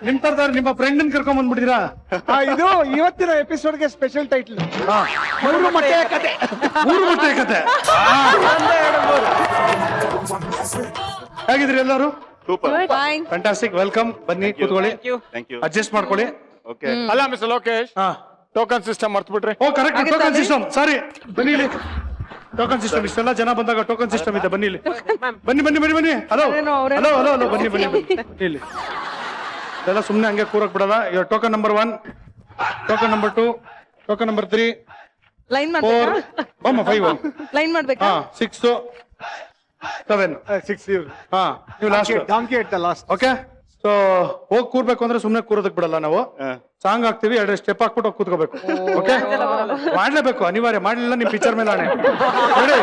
ನಿಮ್ ತರದವ್ರು ನಿಮ್ಮ ಫ್ರೆಂಡ್ ಕರ್ಕೊಂಡ್ ಬಂದ್ಬಿಟ್ಟಿರಾ? ಇದು ಇವತ್ತಿನ ಎಪಿಸೋಡ್ಗೆ ಸ್ಪೆಷಲ್ ಟೈಟ್ಲ್. ಮೂರು ಮೊಟ್ಟೆಯ ಕತೆ. ಮೂರು ಮೊಟ್ಟೆ ಕತೆ. ಹೇಗಿದ್ರಿ ಎಲ್ಲರೂ? Super, fantastic. ವೆಲ್ಕಮ್. ಬನ್ನಿ ಕೂತ್ಕೊಳ್ಳಿ, ಅಡ್ಜಸ್ಟ್ ಮಾಡ್ಕೊಳ್ಳಿ. ಓಕೆ. ಅಲ್ಲ ಮಿಸ್ಟರ್ ಲೋಕೇಶ್, ಟೋಕನ್ ಸಿಸ್ಟಮ್ ಮರ್ತು ಬಿಟ್ರಿ. ಓ ಕರೆಕ್ಟ್, ಟೋಕನ್ ಸಿಸ್ಟಮ್. ಸಾರಿ, ಬನ್ನಿ ಇಲ್ಲಿ. ಟೋಕನ್ ಸಿಸ್ಟಮ್, ಇಷ್ಟೆಲ್ಲ ಜನ ಬಂದಾಗ ಟೋಕನ್ ಸಿಸ್ಟಮ್ ಇದೆ. ಬನ್ನಿ ಇಲ್ಲಿ, ಬನ್ನಿ ಬನ್ನಿ ಬನ್ನಿ ಬನ್ನಿ. ಹಲೋ ಹಲೋ ಹಲೋ ಹಲೋ, ಬನ್ನಿ ಬನ್ನಿ ಬನ್ನಿ ಇಲ್ಲಿ. ಇದೆಲ್ಲ ಸುಮ್ಮನೆ ಹಂಗೆ ಕೂರಕ್ ಬಿಡಲ್ಲ. Token number 1, token number 2, token number 3, line 4, 5, line ಮಾಡ್ಬೇಕಾ? 6, 7, 6 ಹಾ, ನೀವು last. Donkey it the last. Okay. So ಹೋಗಿ ಕೂರ್ಬೇಕು ಅಂದ್ರೆ ಸುಮ್ನೆ ಕೂರೋದಕ್ ಬಿಡಲ್ಲ ನಾವು. ಸಾಂಗ್ ಹಾಕ್ತಿವಿ, 2 ಸ್ಟೆಪ್ ಹಾಕ್ಬಿಟ್ಟು ಹೋಗಿ ಕೂತ್ಕೋಬೇಕು. ಓಕೆ, ಮಾಡ್ಲೇಬೇಕು, ಅನಿವಾರ್ಯ. ಮಾಡ್ಲಿಲ್ಲ ನಿಮ್ ಪಿಕ್ಚರ್ ಮೇಲೆ ಆಣೆ. ನೋಡಿ,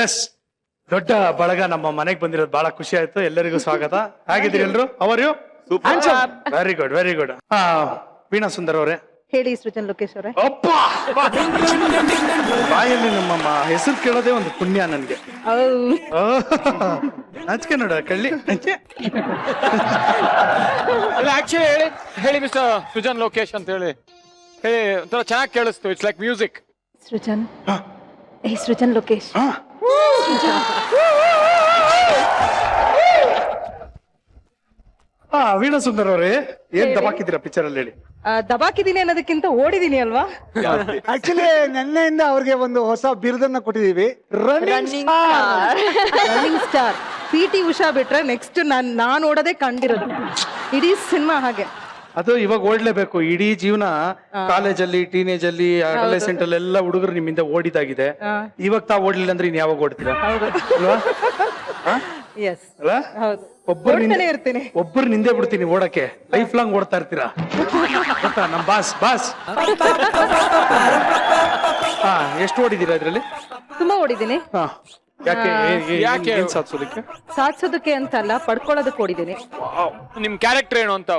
ಎಸ್, ದೊಡ್ಡ ಬಳಗ ನಮ್ಮ ಮನೆಗೆ ಬಂದಿರೋದು ಬಹಳ ಖುಷಿ ಆಯ್ತು. ಎಲ್ಲರಿಗೂ ಸ್ವಾಗತ. ಹೇಗಿದ್ದೀರಿ ಎಲ್ರು? Are you? Very good, very good. Veena Sundar ಅವರೇ ಹೇಳಿ. ಸೃಜನ್ ಲೋಕೇಶ್ ಅವರೇ. ಅಪ್ಪ, ಬಾಯಲ್ಲಿ ನಮ್ಮ ಹೆಸರು ಕೇಳೋದೇ ಒಂದು ಪುಣ್ಯ ನನ್ಗೆ. ನಾಚಿಕೆ ನೋಡ ಕಳ್ಳಿ. ಅಲ್ಲ ಆಕ್ಚುಲಿ ಹೇಳಿ ಮಿಸ್ಟರ್ ಸೃಜನ್ ಲೋಕೇಶ್ ಅಂತ ಹೇಳಿ ಒಂಥರ ಚೆನ್ನಾಗಿ ಕೇಳಿಸ್ತು. It's like music. ಸೃಜನ್, ಏ ಸೃಜನ್ ಲೋಕೇಶ್. ವೀಣಾ ಸುಂದರ್ ಅವರೇ, ಏನ್ ದಬಾಕಿದ್ದೀರಾ ಪಿಕ್ಚರ್ ಅಲ್ಲಿ ಹೇಳಿ? ದಬಾಕಿದೀನಿ ಅನ್ನೋದಕ್ಕಿಂತ ಓಡಿದೀನಿ ಅಲ್ವಾ? ಆಕ್ಚುಲಿ ನಿನ್ನೆಯಿಂದ ಅವ್ರಿಗೆ ಒಂದು ಹೊಸ ಬಿರುದನ್ನ ಕೊಟ್ಟಿದೀವಿ, ರನ್ನಿಂಗ್ ಸ್ಟಾರ್. PT ಉಷಾ ಬಿಟ್ರೆ ನೆಕ್ಸ್ಟ್ ನಾನ್ ಓಡೋದೇ ಕಂಡಿರೋದು ಇಡೀ ಸಿನಿಮಾ. ಹಾಗೆ ಅದು ಇವಾಗ ಓಡ್ಲೇಬೇಕು. ಇಡೀ ಜೀವನ ಕಾಲೇಜಲ್ಲಿ, ಟೀನೇಜ್ ಅಲ್ಲಿ, ಅಡೋಲೆಸೆಂಟ್ ಅಲ್ಲಿ ಎಲ್ಲ ಹುಡುಗರು ನಿಮ್ಮಿಂದ ಓಡಿದಾಗಿದೆ. ಇವಾಗ ತಾವ್ ಓಡ್ಲಿಲ್ಲ ಅಂದ್ರೆ ಇನ್ ಯಾವಾಗ ಓಡ್ತೀರಾ? ಅಲ್ವಾ? ಎಸ್, ಹೌದು. ಒಬ್ಬರು ನಿಂದೆ ಬಿಡ್ತೀನಿ ಓಡಕ್ಕೆ. ಲೈಫ್ ಲಾಂಗ್ ಓಡ್ತಾ ಇರ್ತೀರಾ ಗೊತ್ತಾ? ನಮ್ ಬಾಸ್ ಎಷ್ಟು ಓಡಿದೀರಾ ಇದ್ರಲ್ಲಿ? ತುಂಬಾ ಓಡಿದೀನಿ. ಯಾಕೆ ಸಾಧಿಸೋದಕ್ಕೆ ಅಂತಲ್ಲ, ಪಡ್ಕೊಳ್ಳೋದಕ್ಕೆ ಓಡಿದೀನಿ. ನಿಮ್ ಕ್ಯಾರೆಕ್ಟರ್ ಏನು ಅಂತ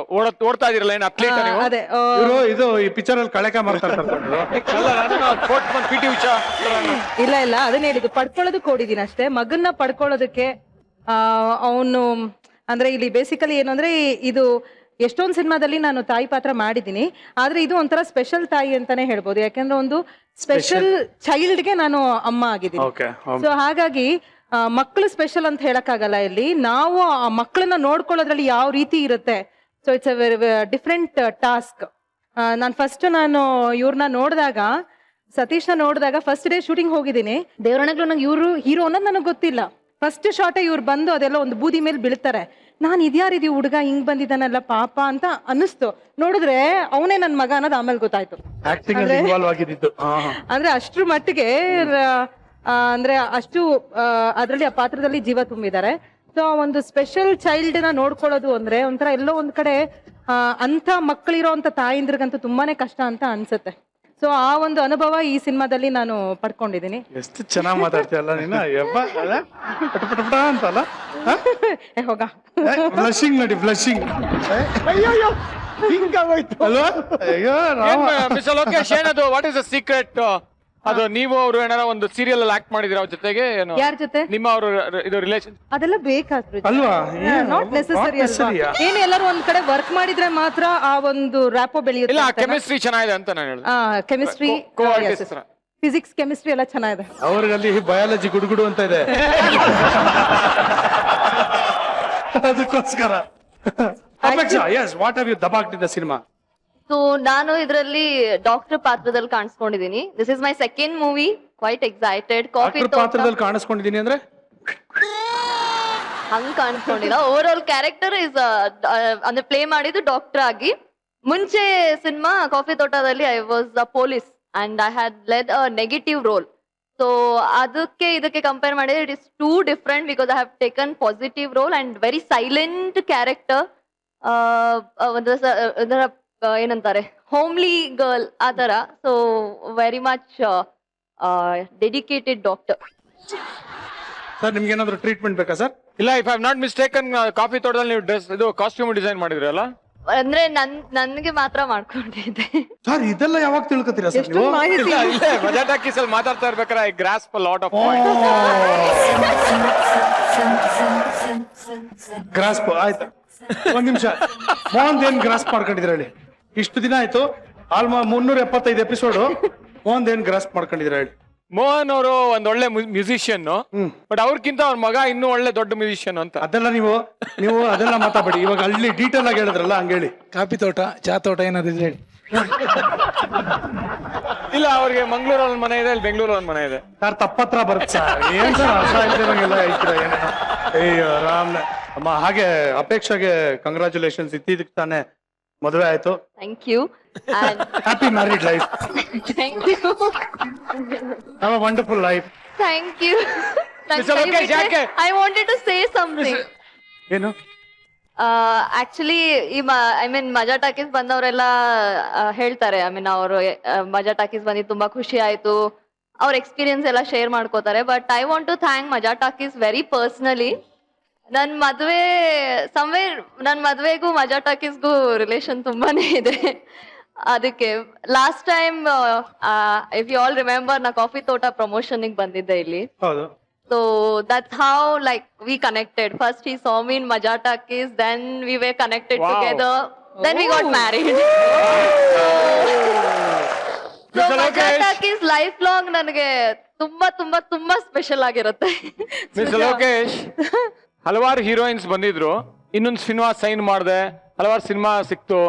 ಓಡ್ತಾ ಇದೀರಲ್ಲ, ಏನು ಅಥ್ಲೀಟ್ ನೀವು? ಅದೇ ಇದು ಈ ಪಿಕ್ಚರ್ ಅಲ್ಲಿ ಕಳೆಕ ಮಾಡ್ತಾ PT ಉಷಾ. ಇಲ್ಲ ಅದನ್ನ ಹೇಳಿದ್ದು, ಪಡ್ಕೊಳ್ಳೋದಕ್ಕೆ ಓಡಿದೀನಿ ಅಷ್ಟೇ. ಮಗನ್ನ ಪಡ್ಕೊಳ್ಳೋದಕ್ಕೆ ಅವನು ಅಂದ್ರೆ ಇಲ್ಲಿ ಬೇಸಿಕಲಿ ಏನು ಅಂದ್ರೆ, ಇದು ಎಷ್ಟೊಂದು ಸಿನಿಮಾದಲ್ಲಿ ನಾನು ತಾಯಿ ಪಾತ್ರ ಮಾಡಿದ್ದೀನಿ, ಆದ್ರೆ ಇದು ಒಂಥರ ಸ್ಪೆಷಲ್ ತಾಯಿ ಅಂತಾನೆ ಹೇಳ್ಬೋದು. ಯಾಕಂದ್ರೆ ಒಂದು ಸ್ಪೆಷಲ್ ಚೈಲ್ಡ್ಗೆ ನಾನು ಅಮ್ಮ ಆಗಿದ್ದೀನಿ. ಸೊ ಹಾಗಾಗಿ ಮಕ್ಕಳು ಸ್ಪೆಷಲ್ ಅಂತ ಹೇಳಕ್ಕಾಗಲ್ಲ. ಇಲ್ಲಿ ನಾವು ಆ ಮಕ್ಕಳನ್ನ ನೋಡ್ಕೊಳ್ಳೋದ್ರಲ್ಲಿ ಯಾವ ರೀತಿ ಇರುತ್ತೆ. So it's a very different task. ನಾನು ಇವ್ರನ್ನ ನೋಡಿದಾಗ, ಸತೀಶ್ನ ನೋಡಿದಾಗ, ಫಸ್ಟ್ ಡೇ ಶೂಟಿಂಗ್ ಹೋಗಿದ್ದೀನಿ. ದೇವರಣಗಳು ನಂಗೆ ಇವ್ರು ಹೀರೋ ಅನ್ನೋದು ನನಗೆ ಗೊತ್ತಿಲ್ಲ. ಫಸ್ಟ್ ಶಾರ್ಟೇ ಇವ್ರು ಬಂದು ಅದೆಲ್ಲ ಒಂದು ಬೂದಿ ಮೇಲೆ ಬೀಳ್ತಾರೆ. ನಾನು ಇದ್ಯಾರಿದಿ ಹುಡುಗ ಹಿಂಗ್ ಬಂದಿದ್ದಾನಲ್ಲ ಪಾಪ ಅಂತ ಅನ್ನಿಸ್ತು. ನೋಡಿದ್ರೆ ಅವನೇ ನನ್ ಮಗ ಅನ್ನೋದು ಆಮೇಲೆ ಗೊತ್ತಾಯ್ತು. ಅಂದ್ರೆ ಅಷ್ಟ್ರ ಮಟ್ಟಿಗೆ ಅಂದ್ರೆ ಅಷ್ಟು ಅದ್ರಲ್ಲಿ ಆ ಪಾತ್ರದಲ್ಲಿ ಜೀವ ತುಂಬಿದ್ದಾರೆ. ಸೊ ಒಂದು ಸ್ಪೆಷಲ್ ಚೈಲ್ಡ್ ನ ನೋಡ್ಕೊಳ್ಳೋದು ಅಂದ್ರೆ ಒಂಥರ ಎಲ್ಲೋ ಒಂದ್ ಕಡೆ ಅಂತ ಮಕ್ಕಳಿರೋ ಅಂತ ತಾಯಿಂದ್ರಿಗಂತೂ ತುಂಬಾನೇ ಕಷ್ಟ ಅಂತ ಅನ್ಸುತ್ತೆ. ಸೊ ಆ ಒಂದು ಅನುಭವ ಈ ಸಿನಿಮಾದಲ್ಲಿ ನಾನು ಪಡ್ಕೊಂಡಿದ್ದೀನಿ. ಎಷ್ಟು ಚೆನ್ನಾಗಿ ಮಾತಾಡ್ತೀಯಲ್ಲ ನೀನು. ಅಂತಲ್ಲ ಹೋಗ ಬ್ಲಶಿಂಗ್ ನೋಡಿ, ಬ್ಲಶಿಂಗ್. ಹಿಂಗಾಗೋಯ್ತು ಅಲ್ವಾ? ಮಿಸ್ಟರ್ ಲೋಕೇಶ್, ಏನದು? ವಾಟ್ ಇಸ್ ದ ಸೀಕ್ರೆಟ್ ಅದು ನೀವು ಅವರು ಏನಾರ ಒಂದು ಸೀರಿಯಲ್ ಅಲ್ಲಿ ಆಕ್ಟ್ ಮಾಡಿದಿರ ಅವ್ರ ಜೊತೆಗೆ ಏನು ಯಾರ ಜೊತೆ ನಿಮ್ಮ ಅವರು ಇದು ರಿಲೇಷನ್ ಅದೆಲ್ಲ ಬೇಕಾದ್ರು ಅಲ್ವಾ ನಾಟ್ ನೆಸೆಸರಿ ಅಲ್ವಾ ಏನು ಎಲ್ಲರೂ ಒಂದ್ ಕಡೆ ವರ್ಕ್ ಮಾಡಿದ್ರೆ ಮಾತ್ರ ಆ ಒಂದು ರ್ಯಾಪೋ ಬೆಳೆಯುತ್ತೆ ಇಲ್ಲ ಕೆಮಿಸ್ಟ್ರಿ ಚೆನ್ನಾಗಿದೆ ಅಂತ ನಾನು ಹೇಳಿದೆ ಕೆಮಿಸ್ಟ್ರಿ ಫಿಸಿಕ್ಸ್ ಕೆಮಿಸ್ಟ್ರಿ ಎಲ್ಲ ಚೆನ್ನಾಗಿದೆ ಅವ್ರಲ್ಲಿ ಬಯಾಲಜಿ ಗುಡುಗುಡು ಅಂತ ಇದೆ ಅದಕ್ಕೋಸ್ಕರ Apeksha yes what have you ದಬಾಕ್ಡ್ ಇನ್ ದ ಸಿನಿಮಾ ಸೊ ನಾನು ಇದರಲ್ಲಿ ಡಾಕ್ಟರ್ ಪಾತ್ರದಲ್ಲಿ ಕಾಣಿಸ್ಕೊಂಡಿದ್ದೀನಿ. This is my second movie. Quite excited. Coffee ಪಾತ್ರದಲ್ಲಿ ಕಾಣಿಸ್ಕೊಂಡಿದ್ದೀನಿ ಅಂದ್ರೆ ಹಂಗ್ ಕಾಣಿಸ್ಕೊಂಡಿಲ್ಲ. ಓವರ್ ಆಲ್ ಕ್ಯಾರೆಕ್ಟರ್ ಇಸ್ ಅಂದ್ರೆ ಪ್ಲೇ ಮಾಡಿದ್ದು ಡಾಕ್ಟರ್ ಆಗಿ. ಮುಂಚೆ ಸಿನಿಮಾ ಕಾಫಿ ತೋಟದಲ್ಲಿ I was a police and I had led a negative role. So ಅದಕ್ಕೆ ಇದಕ್ಕೆ ಕಂಪೇರ್ ಮಾಡಿದ್ರೆ it is too different because I have taken positive roll and very silent character. ಏನಂತಾರೆ homely girl ಆ ತರ. So very much dedicated doctor. Sir ನಿಮ್ಗೆ ಏನಾದ್ರು treatment ಬೇಕಾ sir? ಇಲ್ಲ, ಇಫ್ ಐ ನಾಟ್ ಮಿಸ್ಟೇಕನ್ ಕಾಫಿ ತೋಟದಲ್ಲಿ ನೀವು ಡ್ರೆಸ್ ಇದು ಕಾಸ್ಟ್ಯೂಮ್ ಡಿಸೈನ್ ಮಾಡಿದ್ರಲ್ಲ? ಅಂದ್ರೆ ನನ್ಗೆ ಮಾತ್ರ ಮಾಡ್ಕೊಂಡಿದ್ದೆ. ಸರ್ ಇದೆಲ್ಲ ಯಾವಾಗ ತಿಳ್ಕೊತೀರಾ ಸರ್ ನೀವು? ಮಜಾ ಟಾಕೀಸ್ ಅಲ್ಲಿ ಮಾತಾಡ್ತಾ ಇರ್ಬೇಕಾದ್ರೆ I grasp a lot of grasp ಆಯ್ತಾ? ಒಂದ್ ನಿಮಿಷ, ಮೋಹನ್ ಏನ್ ಗ್ರಾಸ್ಪ್ ಮಾಡ್ಕೊಂಡಿದ್ರ ಹೇಳಿ? ಇಷ್ಟು ದಿನ ಆಯ್ತು, ಆಲ್ಮೋಸ್ಟ್ 375 ಎಪಿಸೋಡ್. ಮೋಹನ್ ಏನ್ ಗ್ರಾಸ್ಪ್ ಮಾಡ್ಕೊಂಡಿದ್ರ ಹೇಳಿ? ಮೋಹನ್ ಅವರು ಒಂದ್ ಒಳ್ಳೆ ಮ್ಯೂಸಿಷಿಯನ್, ಬಟ್ ಅವ್ರಕ್ಕಿಂತ ಅವ್ರ ಮಗ ಇನ್ನೂ ಒಳ್ಳೆ ದೊಡ್ಡ ಮ್ಯೂಸಿಷಿಯನ್ ಅಂತ. ಅದೆಲ್ಲ ನೀವು ಅದೆಲ್ಲ ಮಾತಾಡ್ಬೇಡಿ. ಇವಾಗ ಅಲ್ಲಿ ಡೀಟೇಲ್ ಆಗಿ ಹೇಳಿದ್ರಲ್ಲ, ಹಂಗೇಳಿ. ಕಾಫಿ ತೋಟ, ಚಾ ತೋಟ ಏನಾದ್ರು ಹೇಳಿ. ಇಲ್ಲ, ಅವ್ರಿಗೆ ಮಂಗ್ಳೂರಲ್ಲಿ ಮನೆ ಇದೆ, ಇಲ್ಲಿ ಬೆಂಗಳೂರಲ್ಲಿ ಒಂದ್ ಮನೆ ಇದೆ. ಸರ್ ತಪ್ಪತ್ರ ಬರುತ್ತೆ ಸರ್. ಏನ್ ಸರ್ ಅರ್ಥ ಇಲ್ದಿರಂಗೆಲ್ಲ ಹೇಳ್ತೀರಾ ಏನ? ಅಯ್ಯೋ ರಾಮ್ ಅಮ್ಮ. ಹಾಗೆ ಅಪೇಕ್ಷೆಗೆ ಕಂಗ್ರಾಚುಲೇಷನ್ಸ್. ಇತ್ತಿದ್ದಕ್ಕೆ ತಾನೇ ಮದುವೆ ಆಯ್ತು. Thank you. Happy married life. Thank you. Have a wonderful life. Thank you. I wanted to say something. ಏನು? Actually I mean Majaa Talkies ಬಂದವರೆಲ್ಲ ಹೇಳ್ತಾರೆ, ಐ ಮೀನ್ ಅವರು ಮಜಾ ಟಾಕೀಸ್ ಬಂದು ತುಂಬಾ ಖುಷಿ ಆಯ್ತು, ಅವ್ರ ಎಕ್ಸ್ಪೀರಿಯನ್ಸ್ ಎಲ್ಲ ಶೇರ್ ಮಾಡ್ಕೋತಾರೆ. But I want to thank Majaa Talkies very personally. ನನ್ ಮದ್ವೆಗೂ ಮಜಾ ಟಾಕೀಸ್ಗೂ ರಿಲೇಷನ್ ತುಂಬಾನೇ ಇದೆ. ಅದಕ್ಕೆ last time if you all remember, ನಾ ಕಾಫಿ ತೋಟ ಪ್ರಮೋಷನ್ ಬಂದಿದ್ದೆ ಇಲ್ಲಿ. ಹೌದು. So that's how like we connected. First he saw me in Maja Takis, then we were connected together. Then we got married. So Maja Takis lifelong ನನಗೆ ತುಂಬಾ ತುಂಬಾ ತುಂಬಾ special ಆಗಿರುತ್ತೆ. Mister Lokesh, ಹಲವಾರು ಹೀರೋಯಿನ್ಸ್ ಬಂದಿದ್ರು, ಇನ್ನೊಂದು ಸಿನಿಮಾ ಸೈನ್ ಮಾಡಿದೆ, ಹಲವಾರು ಸಿನಿಮಾ ಸಿಕ್ತು,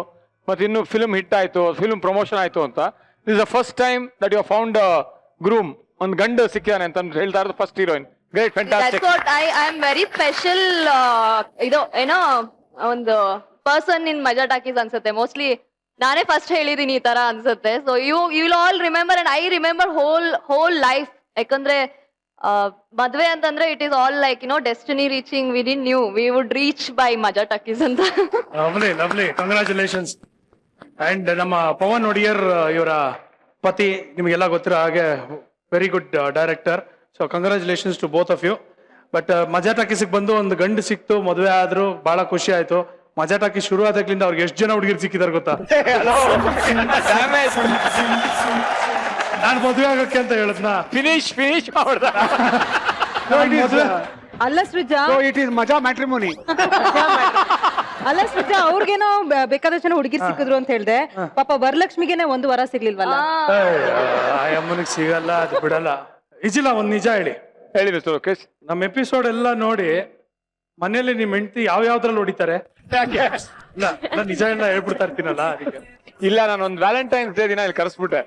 ಮತ್ತೆ ಇನ್ನು ಫಿಲ್ಮ್ ಹಿಟ್ ಆಯ್ತು, ಫಿಲ್ಮ್ ಪ್ರಮೋಷನ್ ಆಯ್ತು ಅಂತ. This the first time that you found groom, ಒಂದು ಗಂಡು ಸಿಕ್ಕಿದಾನೆ ಅಂತ ಹೇಳ್ತಾ ಇರೋದು first heroine. Great, fantastic. That's what I am very special. ಇದು ಏನೋ ಒಂದು ಪರ್ಸನ್ ಇನ್ ಮಜಾ ಟಾಕೀಸ್ ಅನ್ಸುತ್ತೆ. ಮೋಸ್ಟ್ಲಿ ನಾನೇ ಫಸ್ಟ್ ಹೇಳಿದೀನಿ ಈ ತರ ಅನ್ಸುತ್ತೆ. So you will all remember and I remember whole life. ಯಾಕಂದ್ರೆ ಮದ್ವೆ ಅಂತಂದ್ರೆ it is all like destiny reaching. We didn't knew we would reach by Majaa Talkies ಅಂತ. Lovely congratulations. ಅಂಡ್ ನಮ್ಮ ಪವನ್ ಒಡಿಯರ್ ಇವರ ಪತಿ, ನಿಮಗೆಲ್ಲ ಗೊತ್ತಿರೋ ಹಾಗೆ very good director. So congratulations to both of you. But Majaa Talkies ಬಂದು ಒಂದು ಗಂಡು ಸಿಕ್ತು, ಮದುವೆ ಆದ್ರು, ಬಹಳ ಖುಷಿ ಆಯ್ತು. ಮಜಾ ಟಾಕೀಸ್ ಶುರು ಆದಾಗ್ಲಿಂದ ಅವ್ರಿಗೆ ಎಷ್ಟು ಜನ ಹುಡುಗಿರು ಸಿಕ್ಕಿದಾರೆ ಗೊತ್ತಾ? ನಾನು ಮದುವೆ ಆಗಕ್ಕೆ ಅಂತ ಹೇಳದ್ನ ಫಿನಿಶ್ ಅಲ್ಲ ಸೃಜಾ, ಇಟ್ ಈಸ್ ಮಜಾ ಮ್ಯಾಟ್ರಿಮೋನಿ. ಅಲ್ಲ ಸೃಜಾ, ಅವ್ರಿಗೇನೋ ಬೇಕಾದಷ್ಟು ಜನ ಹುಡುಗಿರ್ ಸಿಕ್ಕಿದ್ರು ಅಂತ ಹೇಳ್ದೆ. ಪಾಪ ವರಲಕ್ಷ್ಮಿಗೆನೆ ಒಂದು ವರ ಸಿಗ್ಲಿಲ್ವಲ್ಲ? ಅಮ್ಮನಿಗೆ ಸಿಗಲ್ಲ, ಅದು ಬಿಡಲ್ಲ. ಇಜಿಲ್ಲ, ಒಂದ್ ನಿಜ ಹೇಳಿ ಮಿಸ್ಟರ್ ಲೋಕೇಶ್. ನಮ್ಮ ಎಪಿಸೋಡ್ ಎಲ್ಲ ನೋಡಿ ಮನೇಲಿ ನಿಮ್ ಹೆಂಡತಿ ಯಾವ್ದ್ರಲ್ಲಿ ಹೊಡಿತಾರೆ? ಇಲ್ಲ ನಿಜ ಎಲ್ಲ ಹೇಳ್ಬಿಡ್ತಾ ಇರ್ತೀನಲ್ಲ ಅದಕ್ಕೆ. ಇಲ್ಲ, ನಾನು ಒಂದು ವ್ಯಾಲೆಂಟೈನ್ಸ್ ಡೇ ದಿನ ಇಲ್ಲಿ ಕರೆಸ್ಬಿಟ್ಟೆ.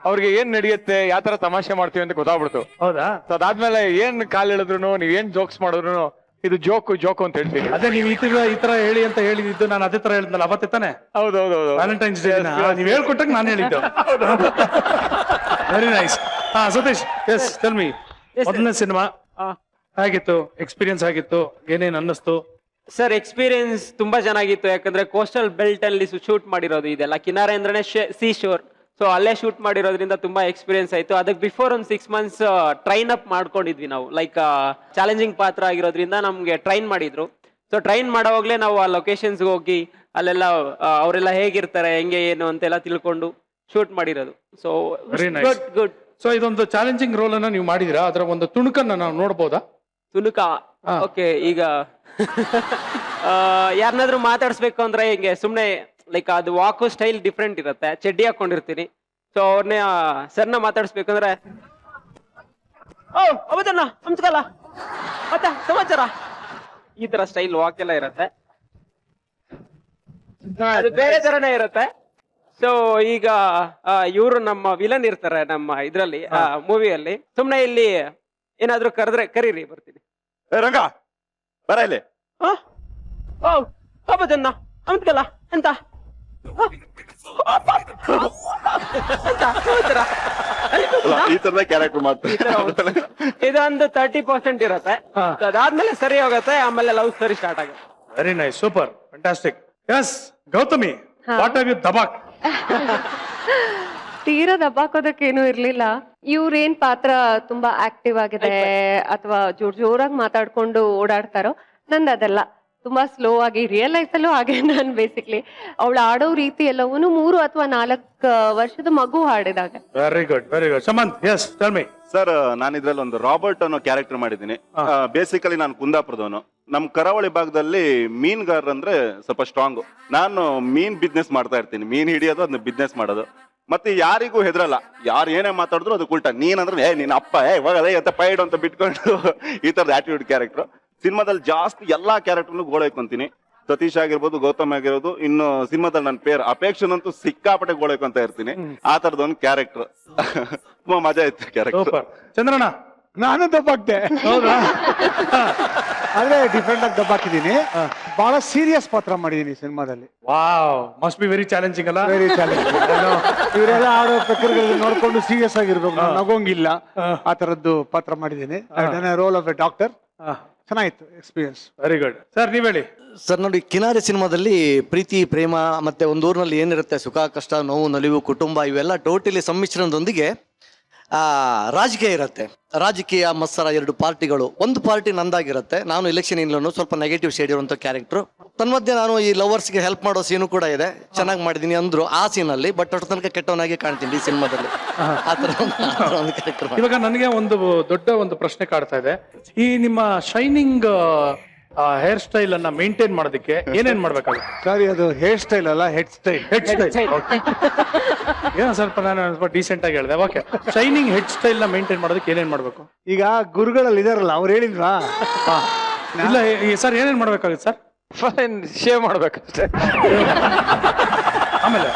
ಅವ್ರಿಗೆ ಏನ್ ನಡೆಯುತ್ತೆ, ಯಾವ ತರ ತಮಾಷೆ ಮಾಡ್ತೀವಿ ಅಂತ ಗೊತ್ತಾಗ್ಬಿಡ್ತು. ಹೌದಾ? ಅದಾದ್ಮೇಲೆ ಏನ್ ಕಾಲ್ ಹೇಳಿದ್ರು, ನೀವ್ ಏನ್ ಜೋಕ್ಸ್ ಮಾಡಿದ್ರು, ಇದು ಜೋಕು ಅಂತ ಹೇಳ್ತೀನಿ. ಅದೇ ನೀವು ಈ ತರ ಹೇಳಿ ಅಂತ ಹೇಳಿದ್ದು, ನಾನು ಅದೇ ತರ ಹೇಳಿದ್ನಲ್ಲ ಅವತ್ತೇ ತಾನೆ? ಹೌದೌದು, ವ್ಯಾಲೆಂಟೈನ್ಸ್ ಡೇ ನೀವ್ ಹೇಳ್ಕೊಟ್ಟಾಗ ನಾನು ಹೇಳಿದ್ದು. Very nice. Satish, yes tell me, ಮೊದಲನೇ ಸಿನಿಮಾ ಹೇಗಿತ್ತು? ಎಕ್ಸ್ಪೀರಿಯನ್ಸ್ ಆಗಿತ್ತು? ಏನೇನ್ ಅನ್ನಿಸ್ತು? ಸರ್, ಎಕ್ಸ್ಪೀರಿಯನ್ಸ್ ತುಂಬಾ ಚೆನ್ನಾಗಿತ್ತು. ಯಾಕಂದ್ರೆ ಕೋಸ್ಟಲ್ ಬೆಲ್ಟ್ ಅಲ್ಲಿ ಶೂಟ್ ಮಾಡಿರೋದು, ಇದೆಲ್ಲ ಕಿನಾರೆ ಅಂದ್ರೆ ಸೀ ಶೋರ್. ಸೊ ಅಲ್ಲೇ ಶೂಟ್ ಮಾಡಿರೋದ್ರಿಂದ ತುಂಬಾ ಎಕ್ಸ್ಪೀರಿಯನ್ಸ್ ಆಯ್ತು. ಅದಕ್ಕೆ ಬಿಫೋರ್ ಒಂದು 6 months ಟ್ರೈನ್ ಅಪ್ ಮಾಡ್ಕೊಂಡಿದ್ವಿ ನಾವು. ಲೈಕ್ ಚಾಲೆಂಜಿಂಗ್ ಪಾತ್ರ ಆಗಿರೋದ್ರಿಂದ ನಮ್ಗೆ ಟ್ರೈನ್ ಮಾಡಿದ್ರು. ಸೊ ಟ್ರೈನ್ ಮಾಡೋವಾಗ್ಲೇ ನಾವು ಆ ಲೊಕೇಶನ್ಸ್ಗೆ ಹೋಗಿ ಅಲ್ಲೆಲ್ಲ ಅವರೆಲ್ಲ ಹೇಗಿರ್ತಾರೆ, ಹೆಂಗೆ ಏನು ಅಂತೆಲ್ಲ ತಿಳ್ಕೊಂಡು ಶೂಟ್ ಮಾಡಿರೋದು. So good. ಸೊ ಇದೊಂದು ಚಾಲೆಂಜಿಂಗ್ ರೋಲ್ ಅನ್ನ ನೀವು ಮಾಡಿದಿರಾ, ಅದರ ಒಂದು ತುಣುಕನ್ನ ನಾವು ನೋಡ್ಬೋದಾ? ತುನುಕ ಓಕೆ. ಈಗ ಯಾರನ್ನಾದ್ರೂ ಮಾತಾಡ್ಸ್ಬೇಕು ಅಂದ್ರೆ ಹಿಂಗೆ ಸುಮ್ನೆ ಲೈಕ್ ಅದು ವಾಕು ಸ್ಟೈಲ್ ಡಿಫ್ರೆಂಟ್ ಇರುತ್ತೆ, ಚಡ್ಡಿ ಹಾಕೊಂಡಿರ್ತೀನಿ. ಸೊ ಅವ್ರನ್ನೇ ಸರ್ನ ಮಾತಾಡ್ಸ್ಬೇಕಂದ್ರೆ ಓ ಅವತ್ತನ್ನ ನಮಸ್ಕಾರ ಮತ್ತೆ ಸಮಾಚಾರ, ಈ ತರ ಸ್ಟೈಲ್ ವಾಕ್ ಎಲ್ಲ ಇರುತ್ತೆ, ಅದು ಬೇರೆ ತರನೇ ಇರುತ್ತೆ. ಸೊ ಈಗ ಇವರು ನಮ್ಮ ವಿಲನ್ ಇರ್ತಾರೆ ನಮ್ಮ ಇದ್ರಲ್ಲಿ ಮೂವಿಯಲ್ಲಿ. ಸುಮ್ನೆ ಇಲ್ಲಿ ಏನಾದ್ರು ಕರೆದ್ರೆ ಕರೀರಿ ಬರ್ತೀನಿ. ರಂಗ ಬರ ಇಲ್ಲಿ. ಓ ಹಬ್ಬದನ್ನ ಅಮ್ಕಲ್ಲ ಎಂತ ಈ ತರದ ಕ್ಯಾರೆಕ್ಟರ್ ಮಾಡ್ತಾರೆ. ಇದೊಂದು 30% ಇರುತ್ತೆ. So ಅದಾದ್ಮೇಲೆ ಸರಿ ಹೋಗುತ್ತೆ, ಆಮೇಲೆ ಲವ್ ಸ್ಟೋರಿ ಸ್ಟಾರ್ಟ್ ಆಗುತ್ತೆ. Very nice, super, fantastic. Yes Gautami, what are you ದಬಾಕ್? ತೀರಾ ದಬ್ಬಾಕೋದಕ್ಕೇನು ಇರ್ಲಿಲ್ಲ. ಇವ್ರೇನ್ ಪಾತ್ರ ತುಂಬಾ ಆಕ್ಟಿವ್ ಆಗಿದೆ ಅಥವಾ ಜೋರಾಗಿ ಮಾತಾಡ್ಕೊಂಡು ಓಡಾಡ್ತಾರೋ, ನಂದು ಅದೆಲ್ಲ ತುಂಬಾ ಸ್ಲೋ ಆಗಿ. ರಿಯಲ್ ಲೈಫ್ ಅಲ್ಲೂ ಹಾಗೆ ನಾನು ಬೇಸಿಕ್ಲಿ ಅವಳು ಆಡೋ ರೀತಿ ಎಲ್ಲವೂ 3 ಅಥವಾ 4 ವರ್ಷದ ಮಗು ಹಾಡಿದಾಗ. Very good, very good. Samanth, yes tell me. Sir, ನಾನು ಇದ್ರಲ್ಲಿ ಒಂದು ರಾಬರ್ಟ್ ಅನ್ನೋ ಕ್ಯಾರೆಕ್ಟರ್ ಮಾಡಿದ್ದೀನಿ. ಬೇಸಿಕಲಿ ನಾನು ಕುಂದಾಪುರದವನು. ನಮ್ ಕರಾವಳಿ ಭಾಗದಲ್ಲಿ ಮೀನ್ಗಾರ ಅಂದ್ರೆ ಸ್ವಲ್ಪ ಸ್ಟ್ರಾಂಗ್. ನಾನು ಮೀನ್ ಬಿಸ್ನೆಸ್ ಮಾಡ್ತಾ ಇರ್ತೀನಿ, ಮೀನ್ ಹಿಡಿಯೋದು ಅದನ್ನ ಬಿಸ್ನೆಸ್ ಮಾಡೋದು. ಮತ್ತೆ ಯಾರಿಗೂ ಹೆದರಲ್ಲ, ಯಾರು ಏನೇ ಮಾತಾಡಿದ್ರು ಅದು ಉಲ್ಟಾ. ನೀನಂದ್ರೆ ನಿನ್ನ ಅಪ್ಪ ಇವಾಗ ಅಂತ ಪೈಡ್ ಅಂತ ಬಿಟ್ಕೊಂಡು ಈ ತರದ ಆಟಿಟ್ಯೂಡ್ ಕ್ಯಾರೆಕ್ಟರ್. ಸಿನಿಮಾದಲ್ಲಿ ಜಾಸ್ತಿ ಎಲ್ಲಾ ಕ್ಯಾರೆಕ್ಟರ್ನು ಗೋಳೈಕೊಂತೀನಿ. ಸತೀಶ್ ಆಗಿರ್ಬೋದು, ಗೌತಮ್ ಆಗಿರ್ಬೋದು, ಇನ್ನು ಸಿನಿಮಾದಲ್ಲಿ ನನ್ನ ಪೇರ್ ಅಪೇಕ್ಷನಂತೂ ಸಿಕ್ಕಾಪಟ್ಟೆ ಗೋಳೈಕೊಂತ ಇರ್ತೀನಿ. ಆ ತರದ ಒಂದು ಕ್ಯಾರೆಕ್ಟರ್ ತುಂಬಾ ಮಜಾ ಇತ್ತು ಕ್ಯಾರೆಕ್ಟರ್. ಸೂಪರ್. ಚಂದ್ರಣ್ಣ, ನಾನು ದಬ್ಬಾಕ್ದೆ. ಹೌದಾ? ಆದ್ರೆ ಡಿಫ್ರೆಂಟ್ ಆಗಿ ದಬ್ಬಾಕಿದ್ದೀನಿ. ಬಹಳ ಸೀರಿಯಸ್ ಪಾತ್ರ ಮಾಡಿದೀನಿ ಸಿನಿಮಾದಲ್ಲಿ. Wow, must be very challenging ಅಲ್ಲ? Very challenge. ಇವರೆಲ್ಲ ಆಡೋ ಪ್ರಕ್ರಿಯೆಗಳನ್ನ ನೋಡ್ಕೊಂಡು ಸೀರಿಯಸ್ ಆಗಿರ್ಬೇಕು, ನಾವು ನಗೋಂಗಿಲ್ಲ, ಆ ತರದ್ದು ಪಾತ್ರ ಮಾಡಿದ್ದೀನಿ. Role of A doctor. ಚೆನ್ನಾಗಿತ್ತು ಎಕ್ಸ್ಪೀರಿಯನ್ಸ್. Very good. ಸರ್ ನೀವ್ ಹೇಳಿ. ಸರ್ ನೋಡಿ, ಕಿನಾರಿ ಸಿನಿಮಾದಲ್ಲಿ ಪ್ರೀತಿ, ಪ್ರೇಮ ಮತ್ತೆ ಒಂದು ಊರಿನಲ್ಲಿ ಏನಿರುತ್ತೆ, ಸುಖ, ಕಷ್ಟ, ನೋವು, ನಲಿವು, ಕುಟುಂಬ, ಇವೆಲ್ಲ ಟೋಟಲಿ ಸಮ್ಮಿಶ್ರಣದೊಂದಿಗೆ ರಾಜಕೀಯ ಇರುತ್ತೆ. ರಾಜಕೀಯ ಮತ್ಸರ, 2 ಪಾರ್ಟಿಗಳು. ಒಂದು ಪಾರ್ಟಿ ನಂದಾಗಿರುತ್ತೆ. ನಾನು ಎಲೆಕ್ಷನ್ ಇಲ್ಲೂ ಸ್ವಲ್ಪ ನೆಗೆಟಿವ್ ಶೇಡ್ ಇರುವಂಥ ಕ್ಯಾರೆಕ್ಟ್ರು. ತನ್ಮಧ್ಯೆ ನಾನು ಈ ಲವರ್ಸ್ಗೆ ಹೆಲ್ಪ್ ಮಾಡೋ ಸೀನು ಕೂಡ ಇದೆ, ಚೆನ್ನಾಗಿ ಮಾಡಿದ್ದೀನಿ ಅಂದ್ರು ಆ ಸೀನಲ್ಲಿ. ಬಟ್ ಅಷ್ಟು ತನಕ ಕೆಟ್ಟವನಾಗಿ ಕಾಣ್ತೀನಿ ಈ ಸಿನಿಮಾದಲ್ಲಿ. ಆ ಥರ ಒಂದು ಕ್ಯಾರೆಕ್ಟರ್. ಇವಾಗ ನನಗೆ ಒಂದು ದೊಡ್ಡ ಒಂದು ಪ್ರಶ್ನೆ ಕಾಡ್ತಾ ಇದೆ. ಈ ನಿಮ್ಮ ಶೈನಿಂಗ್ ಹೇರ್ ಸ್ಟೈಲ್ ಅನ್ನ ಮೇಂಟೈನ್ ಮಾಡೋದಕ್ಕೆ ಏನೇನ್ ಮಾಡ್ಬೇಕಾಗುತ್ತೆ? ಸಾರಿ, ಅದು ಹೇರ್ ಸ್ಟೈಲ್ ಅಲ್ಲ, ಹೆಡ್ ಸ್ಟೈಲ್. Head style. ಏನೋ ಸ್ವಲ್ಪ ನಾನು ಸ್ವಲ್ಪ ಡೀಸೆಂಟ್ ಆಗಿ ಹೇಳಿದೆ. ಓಕೆ, ಶೈನಿಂಗ್ ಹೆಡ್ ಸ್ಟೈಲ್ ನ ಮೇಂಟೈನ್ ಮಾಡೋದಕ್ಕೆ ಏನೇನ್ ಮಾಡ್ಬೇಕು? ಈಗ ಗುರುಗಳಲ್ಲಿ ಇದಾರಲ್ಲ, ಅವ್ರು ಹೇಳಿಲ್ವಾ? ಇಲ್ಲ ಸರ್, ಏನೇನ್ ಮಾಡ್ಬೇಕಾಗುತ್ತೆ ಸರ್? ಶೇವ್ ಮಾಡ್ಬೇಕಷ್ಟೇ. ಆಮೇಲೆ